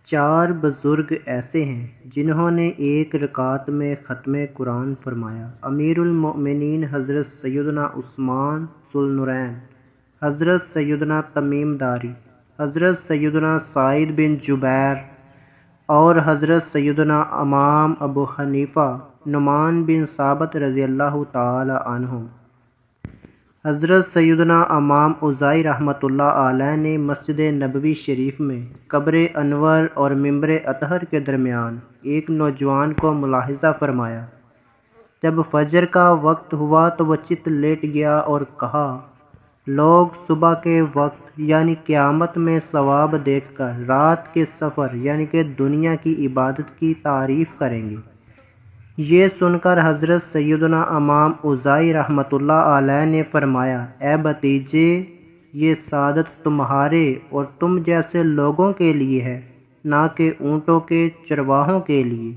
چار بزرگ ایسے ہیں جنہوں نے ایک رکعت میں ختم قرآن فرمایا: امیر المؤمنین حضرت سیدنا عثمان ذو النورین، حضرت سیدنا تمیم داری، حضرت سیدنا سعید بن جبیر اور حضرت سیدنا امام ابو حنیفہ نعمان بن ثابت رضی اللہ تعالی عنہم۔ حضرت سیدنا امام اوزاعی رحمۃ اللہ علیہ نے مسجد نبوی شریف میں قبر انور اور ممبر اطہر کے درمیان ایک نوجوان کو ملاحظہ فرمایا۔ جب فجر کا وقت ہوا تو وہ چت لیٹ گیا اور کہا، لوگ صبح کے وقت یعنی قیامت میں ثواب دیکھ کر رات کے سفر یعنی کہ دنیا کی عبادت کی تعریف کریں گے۔ یہ سن کر حضرت سیدنا امام اوزاعی رحمۃ اللہ علیہ نے فرمایا، اے بھتیجے، یہ سعادت تمہارے اور تم جیسے لوگوں کے لیے ہے، نہ کہ اونٹوں کے چرواہوں کے لیے۔